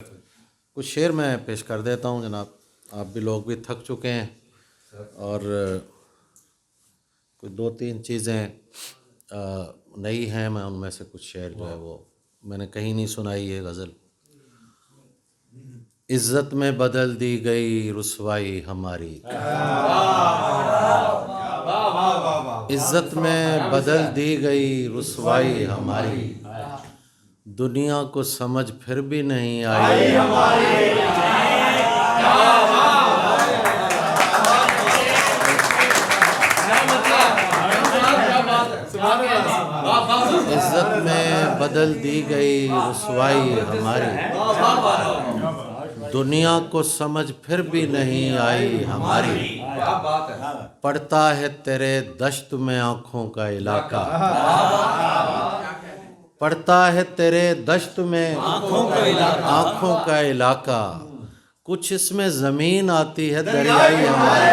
کچھ شعر میں پیش کر دیتا ہوں جناب، آپ بھی لوگ بھی تھک چکے ہیں اور کچھ دو تین چیزیں نئی ہیں، میں ان میں سے کچھ شعر جو ہے وہ میں نے کہیں نہیں سنائی ہے غزل۔ عزت میں بدل دی گئی رسوائی ہماری، عزت میں بدل دی گئی رسوائی ہماری، دنیا کو سمجھ پھر بھی نہیں آئی ہماری۔ عزت میں بدل دی گئی رسوائی ہماری، دنیا کو سمجھ پھر بھی نہیں آئی ہماری، پڑتا ہے تیرے دشت میں آنکھوں کا علاقہ، پڑتا ہے تیرے دشت میں آنکھوں کا علاقہ، کچھ اس میں زمین آتی ہے دریائی ہماری،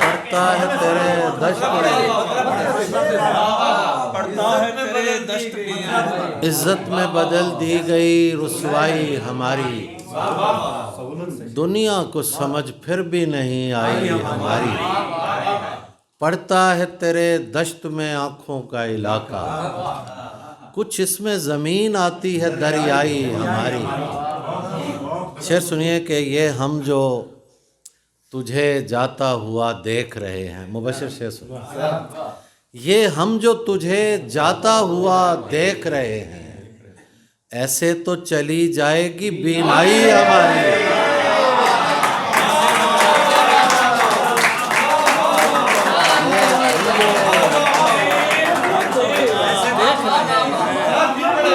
پڑتا ہے تیرے دشت میں، عزت میں بدل دی گئی رسوائی ہماری، دنیا کو سمجھ پھر بھی نہیں آئی ہماری، پڑتا ہے تیرے دشت میں آنکھوں کا علاقہ، کچھ اس میں زمین آتی ہے دریائی ہماری۔ شعر سنیے کہ یہ ہم جو تجھے جاتا ہوا دیکھ رہے ہیں، مبشر شعر سنیے، یہ ہم جو تجھے جاتا ہوا دیکھ رہے ہیں، ایسے تو چلی جائے گی بینائی ہماری،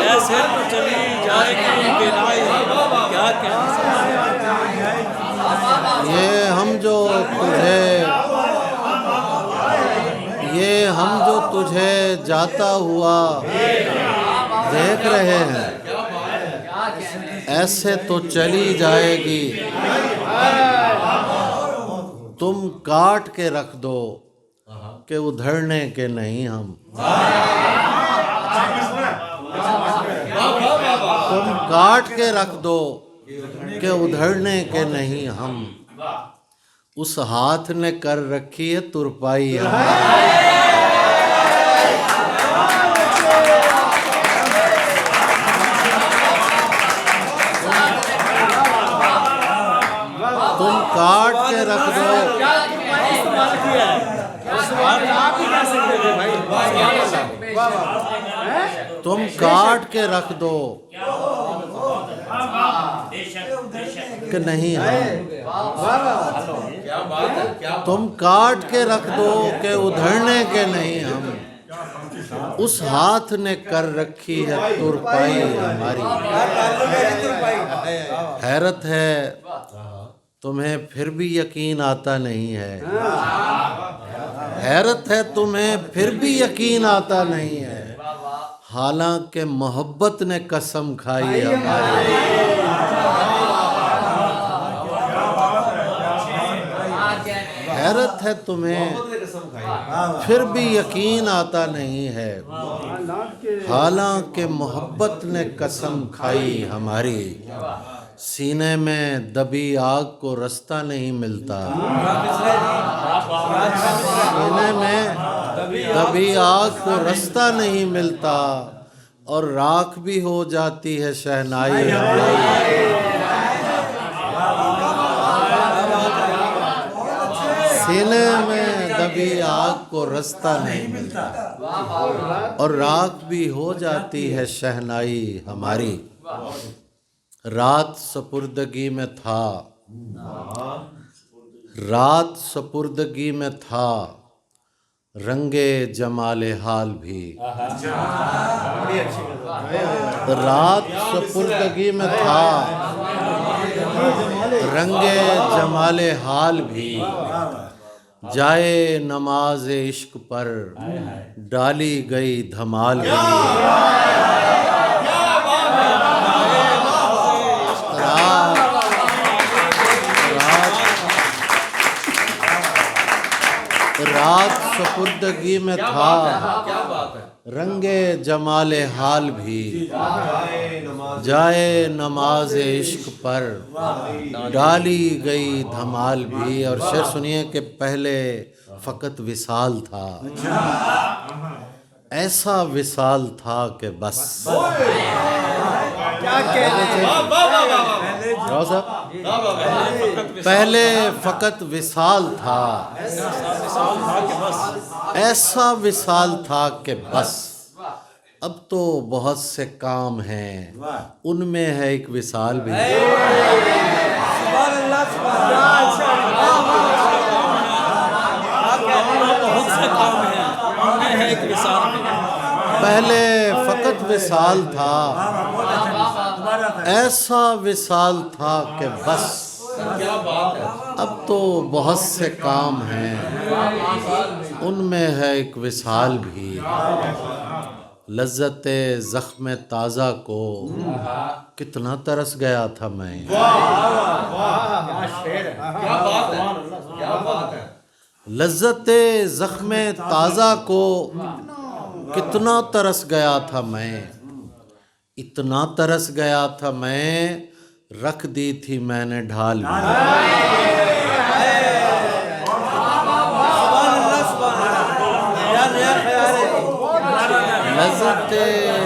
ایسے تو چلی جائے گی بینائی، کیا یہ ہم جو تجھے جاتا ہوا دیکھ رہے ہیں، ایسے تو چلی جائے گی، تم کاٹ کے رکھ دو کہ ادھڑنے کے نہیں ہم، تم کاٹ کے رکھ دو کہ ادھڑنے کے نہیں ہم، اس ہاتھ نے کر رکھی ہے ترپائی ہماری، تم کاٹ کے رکھ دو، تم کاٹ کے رکھ دو کہ نہیں ہم، تم کاٹ کے رکھ دو کہ ادھڑنے کے نہیں ہم، اس ہاتھ نے کر رکھی ہے ترپائی ہماری۔ حیرت ہے تمہیں پھر بھی یقین آتا نہیں ہے، حیرت ہے تمہیں پھر بھی یقین آتا نہیں ہے، حالانکہ محبت نے قسم کھائی ہماری، حیرت ہے تمہیں پھر بھی یقین آتا نہیں ہے، حالانکہ محبت نے قسم کھائی ہماری، سینے میں دبی آگ کو رستہ نہیں ملتا، سینے میں دبی آگ کو رستہ نہیں ملتا، اور راکھ بھی ہو جاتی ہے شہنائی ہماری، سینے میں دبی آگ کو رستہ نہیں ملتا، اور راکھ بھی ہو جاتی ہے شہنائی ہماری، رات سپردگی میں تھا، رات سپردگی میں تھا، رنگے جمال حال بھی، رات سپردگی میں تھا، رنگے جمال حال بھی، جائے نماز عشق پر ڈالی گئی دھمال بھی، رات سپردگی میں تھا رنگے جمال حال بھی، جائے نماز عشق پر ڈالی گئی دھمال بھی۔ اور شعر سنیے کہ پہلے فقط وصال تھا، ایسا وصال تھا کہ بس۔ پہلے فقط وصال تھا، ایسا وصال تھا کہ بس۔ اب تو بہت سے کام ہیں، ان میں ہے ایک وصال بھی۔ پہلے فقط وصال تھا، ایسا وصال تھا کہ بس۔ اب تو بہت سے کام ہیں، ان میں ہے ایک وصال بھی۔ لذت زخم تازہ کو کتنا ترس گیا تھا میں، لذت زخم تازہ کو کتنا ترس گیا تھا میں، اتنا ترس گیا تھا میں، رکھ دی تھی میں نے ڈھال بھی۔ لذت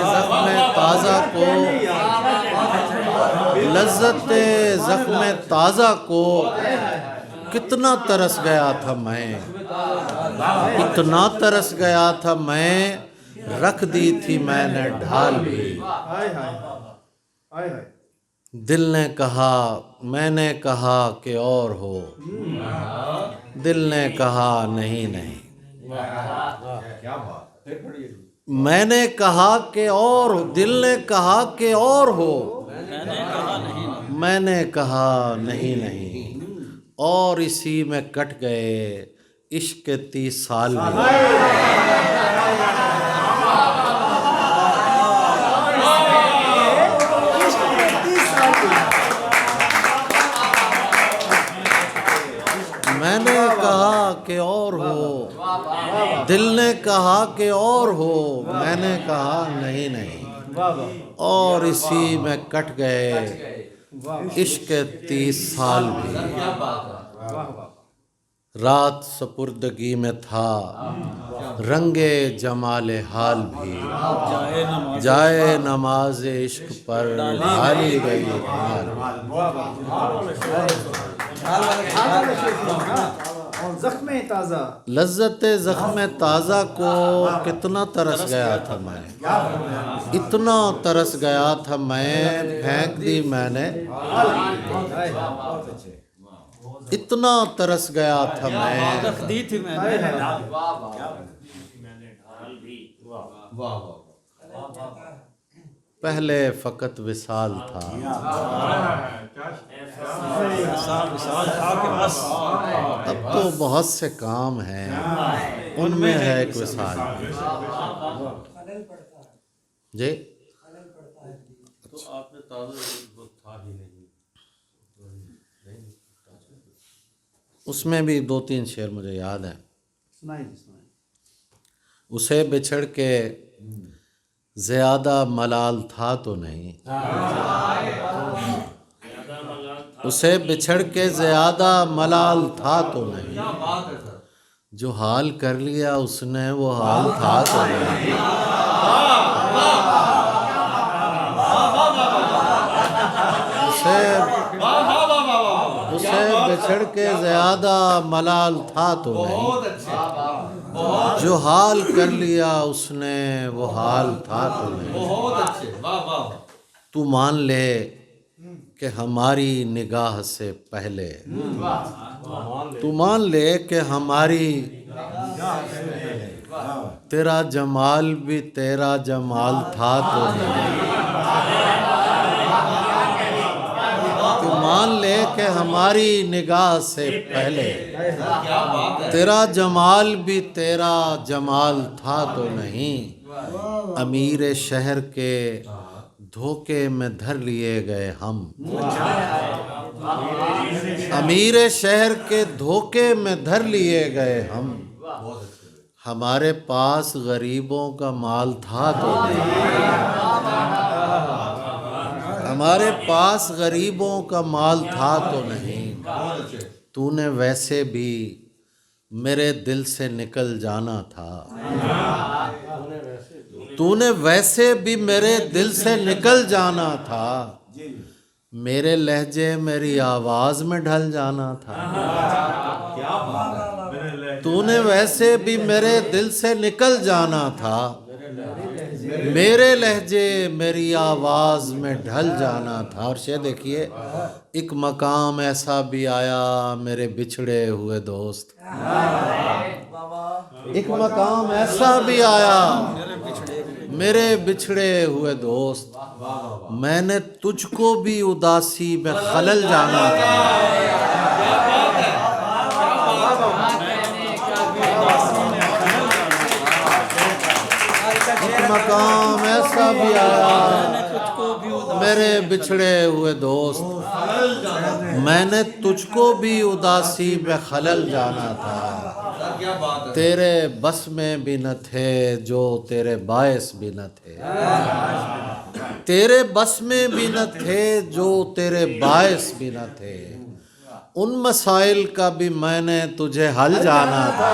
زخم تازہ کو، لذت زخم تازہ کو کتنا ترس گیا تھا میں، اتنا ترس گیا تھا میں، رکھ دی تھی میں نے ڈھال بھی۔ دل نے کہا، میں نے کہا کہ اور ہو، دل نے کہا نہیں نہیں، میں نے کہا کہ اور ہو، دل نے کہا کہ اور ہو، میں نے کہا نہیں نہیں، اور اسی میں کٹ گئے عشق کے 30 سال بھی۔ میں نے کہا کہ اور ہو، دل نے کہا کہ اور ہو، میں نے کہا نہیں نہیں، اور اسی میں کٹ گئے عشق کے 30 سال بھی۔ رات سپردگی میں تھا رنگے جمال حال بھی، جائے نماز عشق پر ڈالی گئی حال۔ زخم تازہ، لذت زخم تازہ کو کتنا ترس گیا تھا میں، اتنا ترس گیا تھا میں، پھینک دی میں نے، اتنا ترس گیا تھا میں، رکھ دی تھی میں نے۔ پہلے فقط وصال تھا، اب تو بہت سے کام ہیں، ان میں ہے ایک وصال بھی۔ جی اس میں بھی 2-3 شعر مجھے یاد ہیں۔ اسے بچھڑ کے زیادہ ملال تھا تو نہیں، اسے بچھڑ کے زیادہ ملال تھا تو نہیں، جو حال کر لیا اس نے وہ حال تھا تو نہیں، اسے بچھڑ کے زیادہ ملال تھا تو نہیں، جو حال کر لیا اس نے وہ حال تھا تو نہیں۔ تو مان لے کہ ہماری نگاہ سے پہلے، تو مان لے کہ ہماری، تیرا جمال بھی تیرا جمال تھا تو نہیں، تو مان لے کہ ہماری نگاہ سے پہلے، تیرا جمال بھی تیرا جمال تھا تو نہیں، امیر شہر کے دھوکے میں دھر لیے گئے ہم، امیر شہر کے دھوکے میں دھر لیے گئے ہم، ہمارے پاس غریبوں کا مال تھا تو نہیں، ہمارے پاس غریبوں کا مال تھا تو نہیں، تو نے ویسے بھی میرے دل سے نکل جانا تھا، تو نے ویسے بھی میرے دل سے نکل جانا تھا، میرے لہجے میری آواز میں ڈھل جانا تھا، تو نے ویسے بھی میرے دل سے نکل جانا تھا، میرے لہجے میری آواز میں ڈھل جانا تھا۔ اور شعر دیکھیے، ایک مقام ایسا بھی آیا میرے بچھڑے ہوئے دوست، ایک مقام ایسا بھی آیا میرے بچھڑے ہوئے دوست، میں نے تجھ کو بھی اداسی میں خلل جانا تھا، ایک مقام ایسا بھی آیا میرے بچھڑے ہوئے دوست، میں نے تجھ کو بھی اداسی میں خلل جانا تھا، تیرے بس میں بھی نہ تھے جو تیرے باعث بھی نہ تھے، تیرے بس میں بھی نہ تھے جو تیرے باعث بھی نہ تھے، ان مسائل کا بھی میں نے تجھے حل جانا تھا،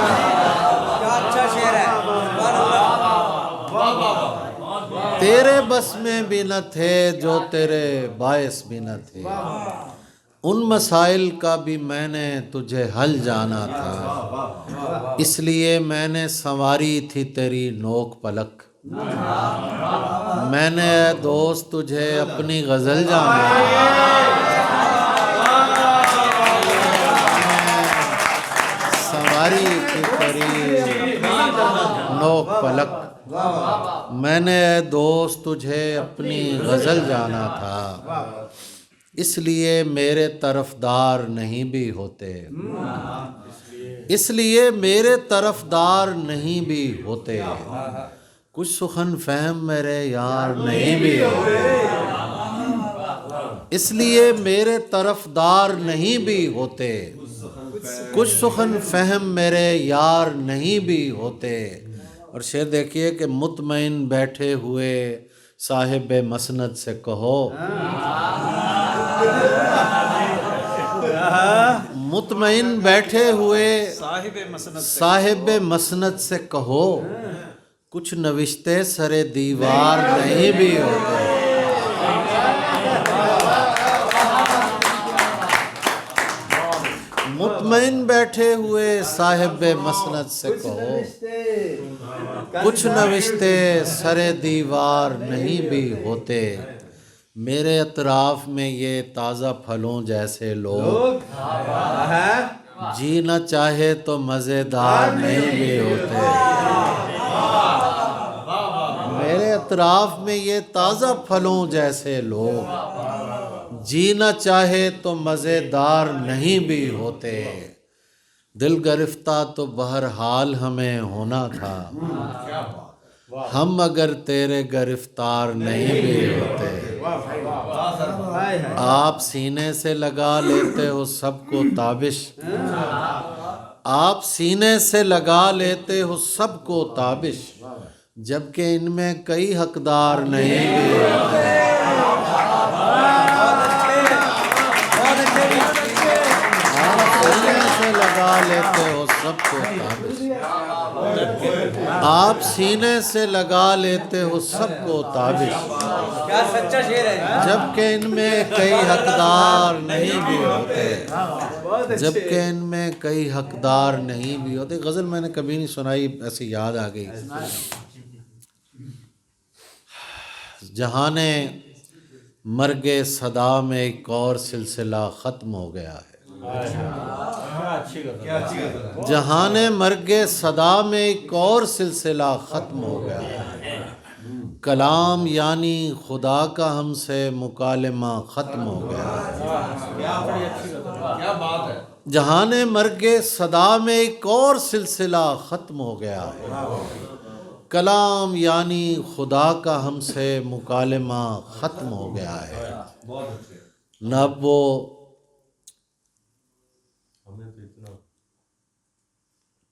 تیرے بس میں بھی نہ تھے جو تیرے باعث بھی نہ تھے، ان مسائل کا بھی میں نے تجھے حل جانا تھا، اس لیے میں نے سنواری تھی تیری نوک پلک، میں نے اے دوست تجھے اپنی غزل جانا سنواری تھی تیری نوک پلک، میں نے اے دوست تجھے اپنی غزل جانا تھا، اس لیے میرے طرفدار نہیں بھی ہوتے، اس لیے میرے طرفدار نہیں بھی ہوتے، کچھ سخن فہم میرے یار نہیں بھی ہوتے، اس لیے میرے طرفدار نہیں بھی ہوتے، کچھ سخن فہم میرے یار نہیں بھی ہوتے۔ اور شعر دیکھیے کہ مطمئن بیٹھے ہوئے صاحب مسند سے کہو، مطمئن بیٹھے ہوئے صاحب مسند سے کہو، کچھ نوشتے سر دیوار نہیں بھی ہوتے، مطمئن بیٹھے ہوئے صاحب مسند سے کہو، کچھ نوشتے سر دیوار نہیں بھی ہوتے، میرے اطراف میں یہ تازہ پھلوں جیسے لوگ، جینا چاہے تو مزیدار نہیں بھی ہوتے، میرے اطراف میں یہ تازہ پھلوں جیسے لوگ، جینا چاہے تو مزیدار نہیں بھی ہوتے، دل گرفتہ تو بہرحال ہمیں ہونا تھا، ہم اگر تیرے گرفتار نہیں بھی ہوتے، آپ سینے سے لگا لیتے ہو سب کو تابش، آپ سینے سے لگا لیتے ہو سب کو تابش، جبکہ ان میں کئی حقدار نہیں بھی ہوتے، لگا لیتے ہو سب کو تابش، آپ سینے سے لگا لیتے ہو سب کو تابش، کیا سچا شعر ہے، جبکہ ان میں کئی حقدار نہیں بھی ہوتے، جبکہ ان میں کئی حقدار نہیں بھی ہوتے۔ غزل میں نے کبھی نہیں سنائی، ایسے یاد آ گئی۔ جہان مرگ صدا میں ایک اور سلسلہ ختم ہو گیا ہے، جہان مرگ صدا میں ایک اور سلسلہ ختم ہو گیا ہے، کلام یعنی خدا کا ہم سے مکالمہ ختم ہو گیا ہے، جہان مرگ صدا میں ایک اور سلسلہ ختم ہو گیا ہے، کلام یعنی خدا کا ہم سے مکالمہ ختم ہو گیا ہے، نہ اب وہ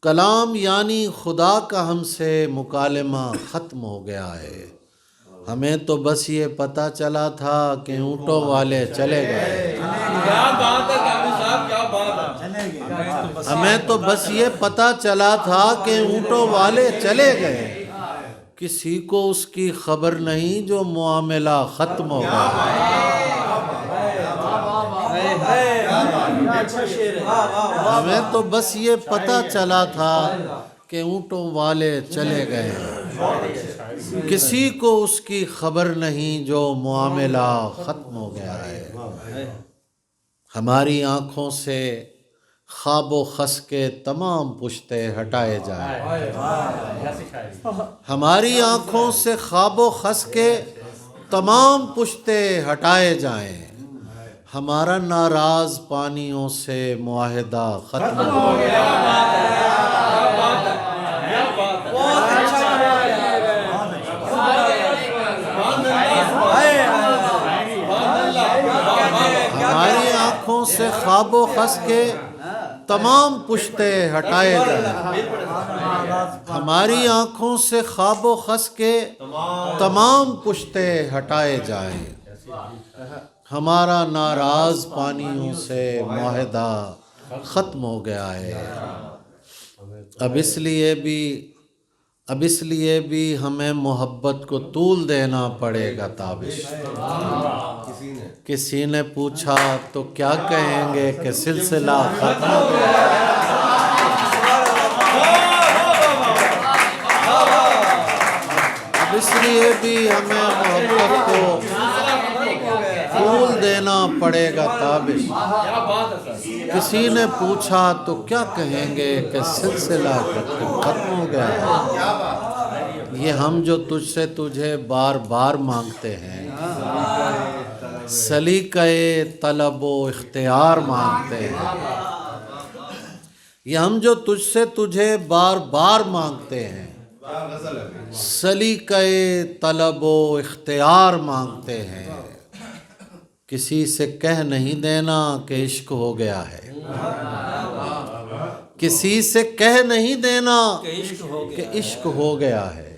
کلام یعنی خدا کا ہم سے مکالمہ ختم ہو گیا ہے. ہمیں تو بس یہ پتہ چلا تھا کہ اونٹوں والے چلے گئے. کیا بات ہے قاضی صاحب، کیا بات ہے. ہمیں تو بس یہ پتہ چلا تھا کہ اونٹوں والے چلے گئے. کسی کو اس کی خبر نہیں جو معاملہ ختم ہو گیا. ہمیں تو بس یہ پتہ چلا تھا کہ اونٹوں والے چلے گئے. کسی کو اس کی خبر نہیں جو معاملہ ختم ہو گیا ہے. ہماری آنکھوں سے خواب و خس کے تمام پشتے ہٹائے جائیں. ہماری آنکھوں سے خواب و خس کے تمام پشتے ہٹائے جائیں. ہمارا ناراض پانیوں سے معاہدہ ختم ہو گیا. ہماری آنکھوں سے خواب و خس کے تمام پشتے ہٹائے جائیں. ہماری آنکھوں سے خواب و خس کے تمام پشتے ہٹائے جائیں. ہمارا ناراض پانیوں سے معاہدہ ختم ہو گیا ہے. اب اس لیے بھی ہمیں محبت کو طول دینا پڑے گا تابش. کسی نے پوچھا تو کیا کہیں گے کہ سلسلہ ختم ہو گیا. اب اس لیے بھی ہمیں محبت کو طول دینا پڑے گا تابش. کسی نے پوچھا تو کیا کہیں گے کہ سلسلہ ختم ہو گیا ہے. یہ ہم جو تجھ سے تجھے بار بار مانگتے ہیں، سلیقہ طلب و اختیار مانگتے ہیں. یہ ہم جو تجھ سے تجھے بار بار مانگتے ہیں، سلیقہ طلب و اختیار مانگتے ہیں. کسی سے کہہ نہیں دینا کہ عشق ہو گیا ہے. کسی سے کہہ نہیں دینا کہ عشق ہو گیا ہے.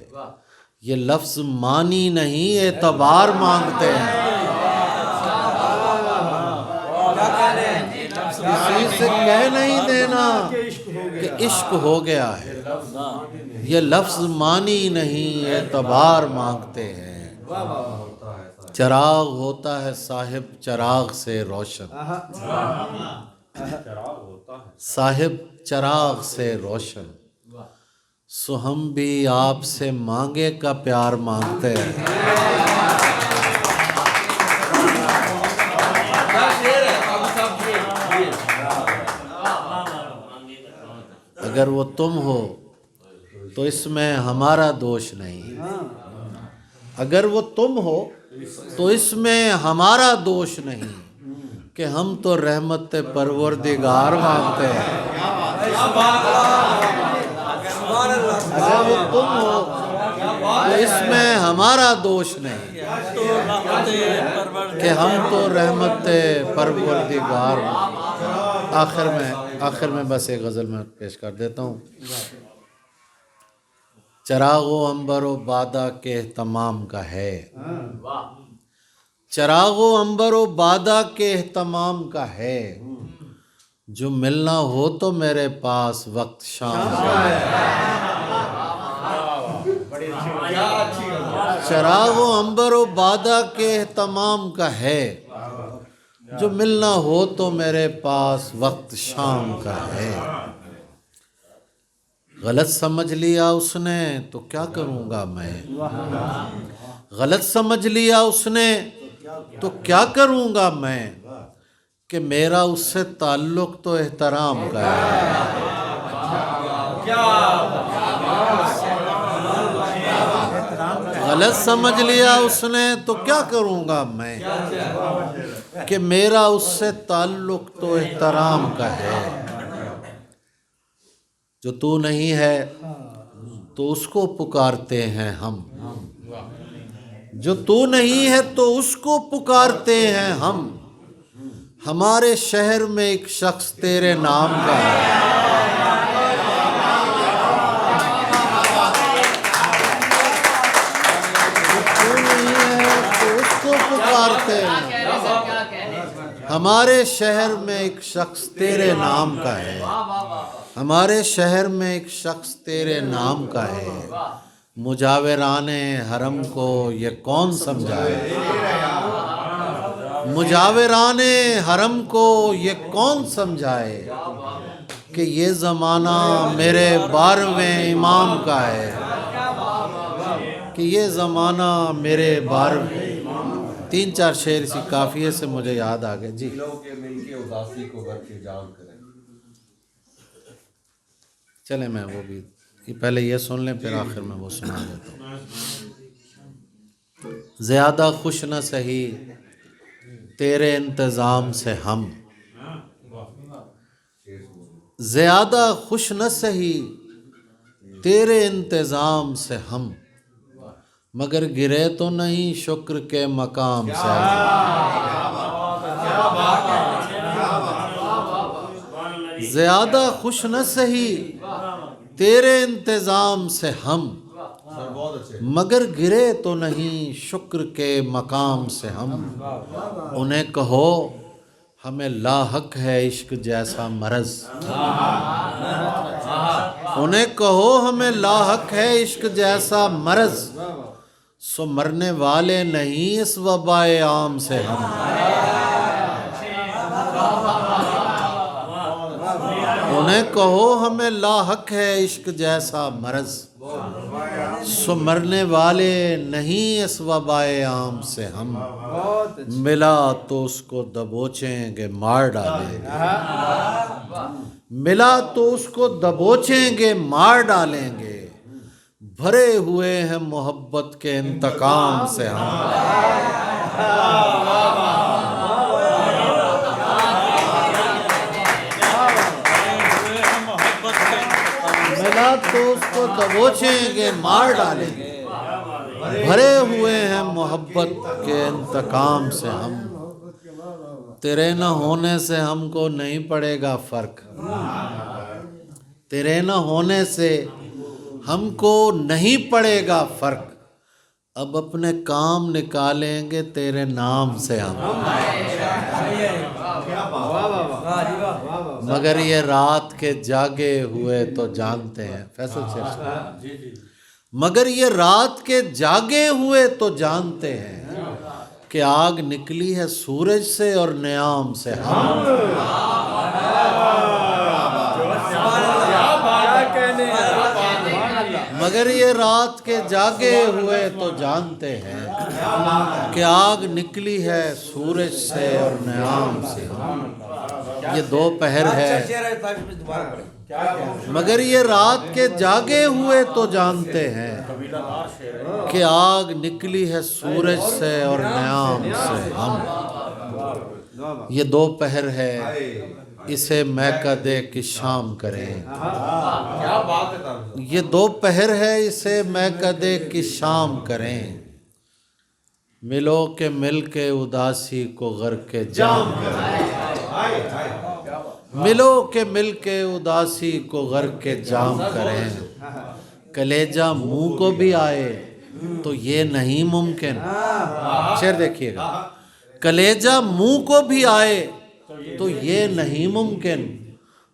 یہ لفظ معنی نہیں اعتبار مانگتے ہیں. کسی سے کہہ نہیں دینا کہ عشق ہو گیا ہے. یہ لفظ معنی نہیں اعتبار مانگتے ہیں. چراغ ہوتا ہے صاحب چراغ سے روشن. صاحب چراغ سے روشن. سو ہم بھی آپ سے مانگے کا پیار مانگتے ہیں. اگر وہ تم ہو تو اس میں ہمارا دوش نہیں. اگر وہ تم ہو تو اس میں ہمارا دوش نہیں کہ ہم تو رحمت پروردگار مانگتے ہیں. اگر وہ تم ہو تو اس میں ہمارا دوش نہیں کہ ہم تو رحمت پروردگار. آخر میں بس ایک غزل میں پیش کر دیتا ہوں. چراغ و عنبر و بادہ کے اہتمام کا ہے. چراغ و عنبر و بادہ کے اہتمام کا ہے. جو ملنا ہو تو میرے پاس وقت شام کا ہے. چراغ و عنبر و بادہ کے اہتمام کا ہے. جو ملنا ہو تو میرے پاس وقت شام کا ہے. غلط سمجھ لیا اس نے تو کیا کروں گا میں. غلط سمجھ لیا اس نے تو کیا کروں گا میں کہ میرا اس سے تعلق تو احترام کا ہے. غلط سمجھ لیا اس نے تو کیا کروں گا میں کہ میرا اس سے تعلق تو احترام کا ہے. جو تو نہیں ہے تو اس کو پکارتے ہیں ہم. جو تو نہیں ہے تو اس کو پکارتے ہیں ہم. ہمارے شہر میں ایک شخص تیرے نام کا ہے. پکارتے ہیں. ہمارے شہر میں ایک شخص تیرے نام کا ہے. ہمارے شہر میں ایک شخص تیرے نام کا ہے. مجاوران حرم کو یہ کون سمجھائے. مجاوران حرم کو یہ کون سمجھائے کہ یہ زمانہ میرے 12ویں امام کا ہے. کہ یہ زمانہ میرے 12ویں. 3-4 شعر اسی قافیے سے مجھے یاد آ گئے. جی ملو کے مل کے اداسی کو گھر کے جام کریں. چلیں میں وہ بھی پہلے یہ سن لیں پھر آخر میں وہ سنا دیتا ہوں. زیادہ خوش نہ سہی تیرے انتظام سے ہم. زیادہ خوش نہ سہی تیرے انتظام سے ہم. مگر گرے تو نہیں شکر کے مقام سے ہم. زیادہ خوش نہ سہی تیرے انتظام سے ہم. مگر گرے تو نہیں شکر کے مقام سے ہم. انہیں کہو ہمیں لاحق ہے عشق جیسا مرض. انہیں کہو ہمیں لاحق ہے عشق جیسا مرض. سو مرنے والے نہیں اس وبائے عام سے ہم. انہیں کہو ہمیں لاحق ہے عشق جیسا مرض. سو مرنے والے نہیں اس وبائے عام سے ہم. ملا تو اس کو دبوچیں گے مار ڈالیں گے. ملا تو اس کو دبوچیں گے مار ڈالیں گے. بھرے ہوئے ہیں محبت کے انتقام سے ہم. ملا تو اس کو دبوچیں گے مار ڈالیں گے. بھرے ہوئے ہیں محبت کے انتقام سے ہم. تیرے نہ ہونے سے ہم کو نہیں پڑے گا فرق. تیرے نہ ہونے سے ہم کو نہیں پڑے گا فرق. اب اپنے کام نکالیں گے تیرے نام سے ہم. مگر یہ رات کے جاگے ہوئے تو جانتے ہیں. فیصل شیخ. مگر یہ رات کے جاگے ہوئے تو جانتے ہیں کہ آگ نکلی ہے سورج سے اور نیام سے ہم. مگر یہ رات کے جاگے ہوئے تو جانتے ہیں کہ آگ نکلی ہے سورج سے اور نیام سے ہم. یہ 2 پہر ہے. مگر یہ رات کے جاگے ہوئے تو جانتے ہیں کہ آگ نکلی ہے سورج سے اور نیام سے ہم. یہ 2 پہر ہے اسے میکدے کی شام کریں. یہ 2 پہر ہے اسے میکدے کی شام کریں. ملو کہ مل کے اداسی کو غرق جام کریں. ملو کہ مل کے اداسی کو غرق جام کریں. کلیجہ منہ کو بھی آئے تو یہ نہیں ممکن. شعر دیکھیے گا. کلیجہ منہ کو بھی آئے تو یہ نہیں ممکن.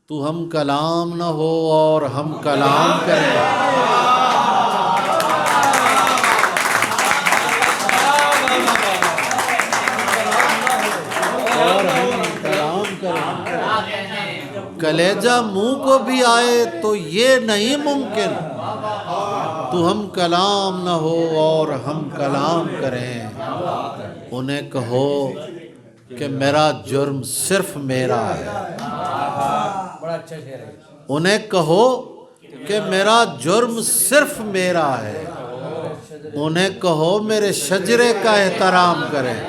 تو ہم کلام نہ ہو اور ہم کلام کریں. اور ہم کلام کریں. کلیجہ منہ کو بھی آئے تو یہ نہیں ممکن. تو ہم کلام نہ ہو اور ہم کلام کریں. انہیں کہو کہ میرا جرم صرف میرا ہے. انہیں کہو کہ میرا جرم صرف میرا ہے. انہیں کہو میرے شجرے کا احترام کریں.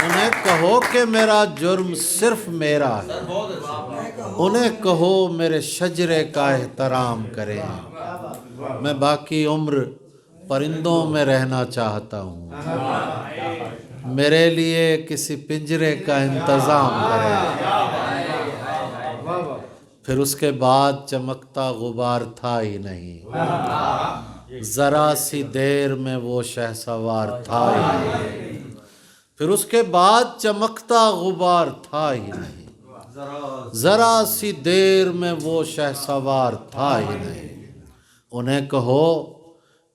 انہیں کہو کہ میرا جرم صرف میرا ہے. انہیں کہو میرے شجرے کا احترام کریں. میں باقی عمر پرندوں میں رہنا چاہتا ہوں. میرے لیے کسی پنجرے کا انتظام کریں. پھر اس کے بعد چمکتا غبار تھا ہی نہیں، ذرا سی دیر میں وہ شہسوار تھا ہی نہیں، پھر اس کے بعد چمکتا غبار تھا ہی نہیں، ذرا سی دیر میں وہ شہسوار تھا ہی نہیں۔ انہیں کہو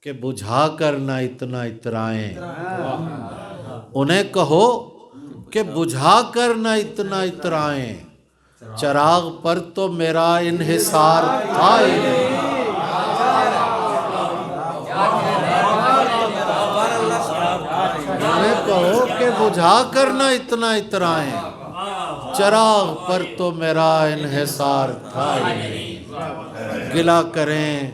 کہ بجھا کر نہ اتنا اترائیں، انہیں کہو کہ بجھا کر نہ اتنا اترائیں، چراغ پر تو میرا انحصار تھا ہی نہیں۔ انہیں کہو کہ بجھا کر نہ اتنا اترائیں، چراغ پر تو میرا انحصار تھا ہی نہیں۔ گلہ کریں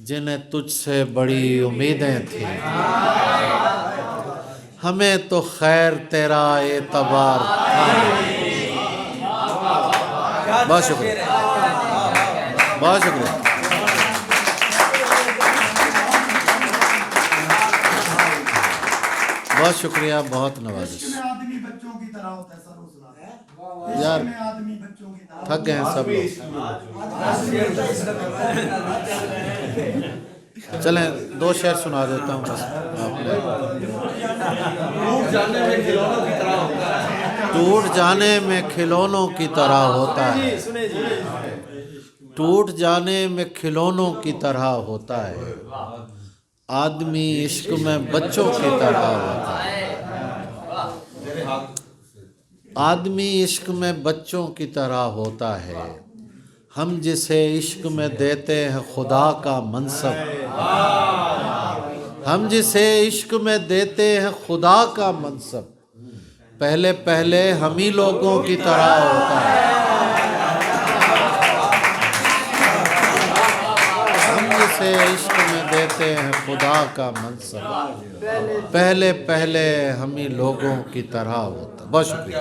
جنہیں تجھ سے بڑی امیدیں تھیں، ہمیں تو خیر تیرا اعتبار تھا ہی نہیں۔ بہت شکریہ، بہت شکریہ۔ بہت شکریہ، بہت نوازش۔ آدمی بچوں کی طرح ہوتا ہے، سر وہ سنا یار میں آدمی بچوں کی طرح تھک گئے ہیں سب لوگ، چلیں 2 شعر سنا دیتا ہوں بس آپ نے۔ ٹوٹ جانے میں کھلونوں کی طرح ہوتا ہے، ٹوٹ جانے میں کھلونوں کی طرح ہوتا ہے، آدمی عشق میں بچوں کی طرح ہوتا ہے، آدمی عشق میں بچوں کی طرح ہوتا ہے، ہم جسے عشق میں دیتے ہیں خدا کا منصب، ہم جسے عشق میں دیتے ہیں خدا کا منصب، پہلے پہلے ہم ہی لوگوں کی طرح ہوتا ہے، ہم جسے عشق میں دیتے ہیں خدا کا منصب، پہلے پہلے ہم ہی لوگوں کی طرح ہوتا ہے۔ بہت شکریہ۔